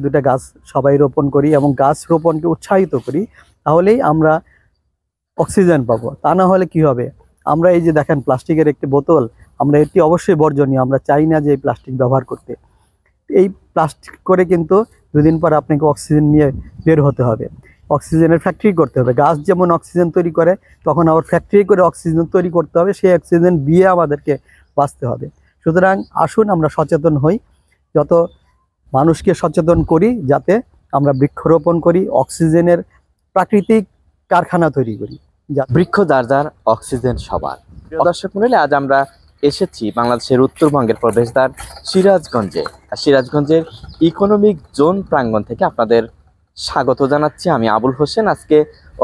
দুটা গাছ সবাই রোপণ করি এবং গাছ রোপণকে উৎসাহিত করি, তাহলেই আমরা অক্সিজেন পাবো। তা না হলে কি হবে? আমরা এই যে দেখেন প্লাস্টিকের একটি বোতল, আমরা এটি অবশ্যই বর্জনীয়, আমরা চাই না যে এই প্লাস্টিক ব্যবহার করতে। এই প্লাস্টিক করে কিন্তু দুদিন পর আপনাকে অক্সিজেন নিয়ে বের হতে হবে, অক্সিজেনের ফ্যাক্টরি করতে হবে। গাছ যেমন অক্সিজেন তৈরি করে, তখন আবার ফ্যাক্টরি করে অক্সিজেন তৈরি করতে হবে, সেই অক্সিজেন দিয়ে আমাদেরকে বাঁচতে হবে। সুতরাং আসুন আমরা সচেতন হই, যত মানুষকে সচেতন করি, যাতে আমরা বৃক্ষরোপণ করি, অক্সিজেনের প্রাকৃতিক কারখানা তৈরি করি। বৃক্ষ যার যার, অক্সিজেন সবার। প্রিয় দর্শক মণ্ডলী, আজ আমরা এসেছি বাংলাদেশের উত্তরবঙ্গের প্রবেশদ্বার সিরাজগঞ্জে। আর সিরাজগঞ্জের ইকোনমিক জোন প্রাঙ্গণ থেকে আপনাদের স্বাগত জানাচ্ছি আমি আবুল হোসেন। আজকে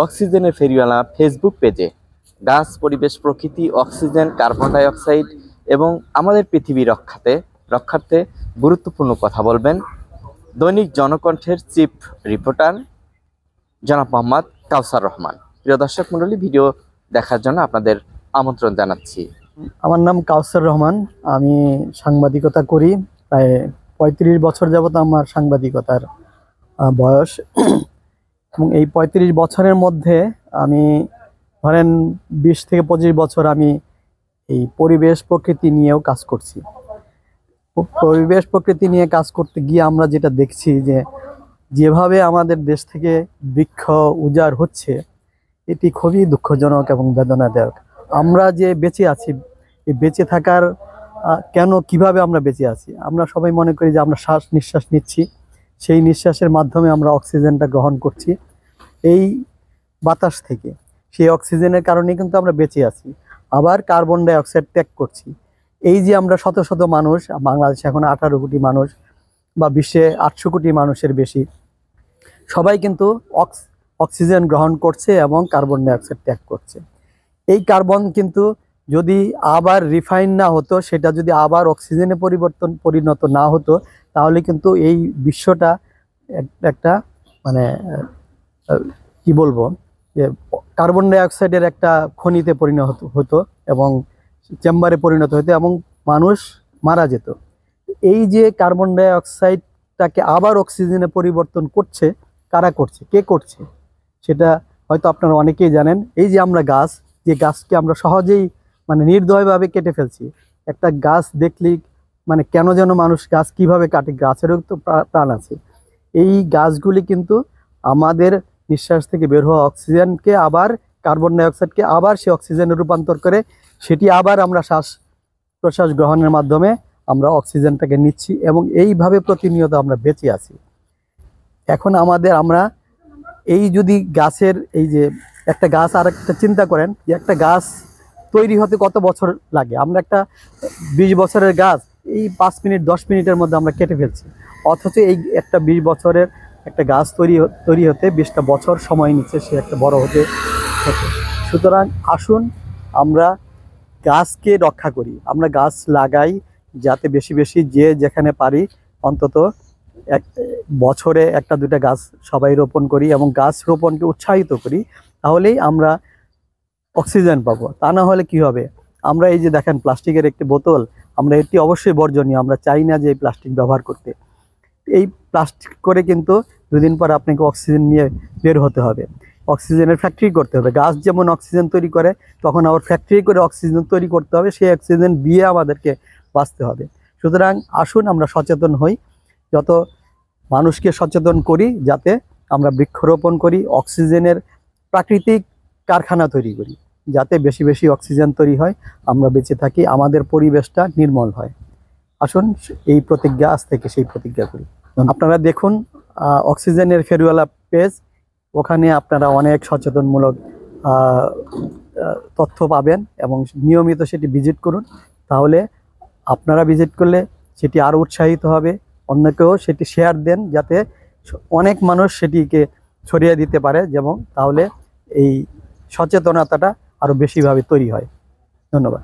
অক্সিজেনের ফেরিওয়ালা ফেসবুক পেজে গাছ, পরিবেশ, প্রকৃতি, অক্সিজেন, কার্বন ডাই অক্সাইড এবং আমাদের পৃথিবী রক্ষার্থে গুরুত্বপূর্ণ কথা বলবেন দৈনিক জনকণ্ঠের চিফ রিপোর্টার জনাব মোহাম্মদ কাউসার রহমান। প্রিয় দর্শক মণ্ডলী, ভিডিও দেখার জন্য আপনাদের আমন্ত্রণ জানাচ্ছি। আমার নাম কাউসার রহমান, আমি সাংবাদিকতা করি। প্রায় 35 বছর যাবত আমার সাংবাদিকতার বয়স, এবং এই 35 বছরের মধ্যে আমি ধরেন 20 থেকে 25 বছর আমি এই পরিবেশ প্রকৃতি নিয়েও কাজ করছি। পরিবেশ প্রকৃতি নিয়ে কাজ করতে গিয়ে আমরা যেটা দেখছি, যে যেভাবে আমাদের দেশ থেকে বৃক্ষ উজাড় হচ্ছে, এটি খুবই দুঃখজনক এবং বেদনাদায়ক। আমরা যে বেঁচে আছি, এই বেঁচে থাকার কিভাবে আমরা বেঁচে আছি? আমরা সবাই মনে করি যে আমরা শ্বাস নিঃশ্বাস নিচ্ছি, সেই নিঃশ্বাসের মাধ্যমে আমরা অক্সিজেনটা গ্রহণ করছি এই বাতাস থেকে। সেই অক্সিজেনের কারণে কিন্তু আমরা বেঁচে আছি। আবার কার্বন ডাই অক্সাইড ত্যাগ করছি। এই যে আমরা শত শত মানুষ, বাংলাদেশে এখন 18 কোটি মানুষ বা বিশ্বে 800 কোটি মানুষের বেশি, সবাই কিন্তু অক্সিজেন গ্রহণ করছে এবং কার্বন ডাই অক্সাইড ত্যাগ করছে। এই কার্বন কিন্তু যদি আবার রিফাইন না হতো, সেটা যদি আবার অক্সিজেনে পরিণত না হতো, তাহলে কিন্তু এই বিশ্বটা একটা মানে কি বলবো, যে কার্বন ডাই অক্সাইডের একটা খনিতে পরিণত হতো এবং চেম্বারে পরিণত হতো এবং মানুষ মারা যেত। এই যে কার্বন ডাই অক্সাইডটাকে আবার অক্সিজেনে পরিবর্তন করছে, কারা করছে, কে করছে, সেটা হয়তো আপনারা অনেকেই জানেন। এই যে আমরা গাছ, যে গাছকে আমরা সহজেই মানে নির্দয়ভাবে কেটে ফেলছি। একটা গাছ দেখলেই মানে কেন যেন মানুষ গাছ কিভাবে কাটে, গাছেরও তো প্রাণ আছে। এই গাছগুলি কিন্তু আমাদের নিঃশ্বাস থেকে বের হওয়া অক্সিজেনকে আবার কার্বন ডাই অক্সাইডকে আবার সে অক্সিজেনে রূপান্তর করে, সেটি আবার আমরা শ্বাস প্রশ্বাস গ্রহণের মাধ্যমে আমরা অক্সিজেনটাকে নিচ্ছি এবং এইভাবে প্রতিনিয়ত আমরা বেঁচে আছি। এখন আমরা এই যদি গাছের এই যে একটা গাছ, আর একটা চিন্তা করেন যে একটা গাছ তৈরি হতে কত বছর লাগে। আমরা একটা 20 বছরের গাছ এই 5 মিনিট 10 মিনিটের মধ্যে আমরা কেটে ফেলছি, অথচ এই একটা 20 বছরের একটা গাছ তৈরি হতে 20টা বছর সময় নিচ্ছে সে একটা বড় হতে। সুতরাং আসুন আমরা গাছকে রক্ষা করি, আমরা গাছ লাগাই, যাতে বেশি বেশি যে যেখানে পারি অন্তত বছরে একটা দুটা গাছ সবাই রোপণ করি এবং গাছ রোপণকে উৎসাহিত করি, তাহলেই আমরা অক্সিজেন পাবো। তা না হলে কি হবে? আমরা এই যে দেখেন প্লাস্টিকের একটি বোতল, আমরা এটি অবশ্যই বর্জনীয়, আমরা চাই না যে এই প্লাস্টিক ব্যবহার করতে। এই প্লাস্টিক করে কিন্তু দুদিন পর আপনাকে অক্সিজেন নিয়ে বের হতে হবে, অক্সিজেনের ফ্যাক্টরি করতে হবে। গাছ যেমন অক্সিজেন তৈরি করে, তখন আবার ফ্যাক্টরি করে অক্সিজেন তৈরি করতে হবে, সেই অক্সিজেন দিয়ে আমাদেরকে বাঁচতে হবে। সুতরাং আসুন আমরা সচেতন হই, যত মানুষকে সচেতন করি, যাতে আমরা বৃক্ষরোপণ করি, অক্সিজেনের প্রাকৃতিক কারখানা তৈরি করি, যাতে বেশি বেশি অক্সিজেন তৈরি হয়, আমরা বেঁচে থাকি, আমাদের পরিবেশটা নির্মল হয়। আসুন এই প্রতিজ্ঞা, আজ থেকে সেই প্রতিজ্ঞা করি। আপনারা দেখুন অক্সিজেনের ফেরিওয়ালা পেজ, ওখানে আপনারা অনেক সচেতনমূলক তথ্য পাবেন এবং নিয়মিত সেটি ভিজিট করুন। তাহলে আপনারা ভিজিট করলে সেটি আরও উৎসাহিত হবে, অন্যকেও সেটি শেয়ার দেন, যাতে অনেক মানুষ সেটিকে ছড়িয়ে দিতে পারে, যেমন তাহলে এই সচেতনতাটা আরও বেশিভাবে তৈরি হয়। ধন্যবাদ।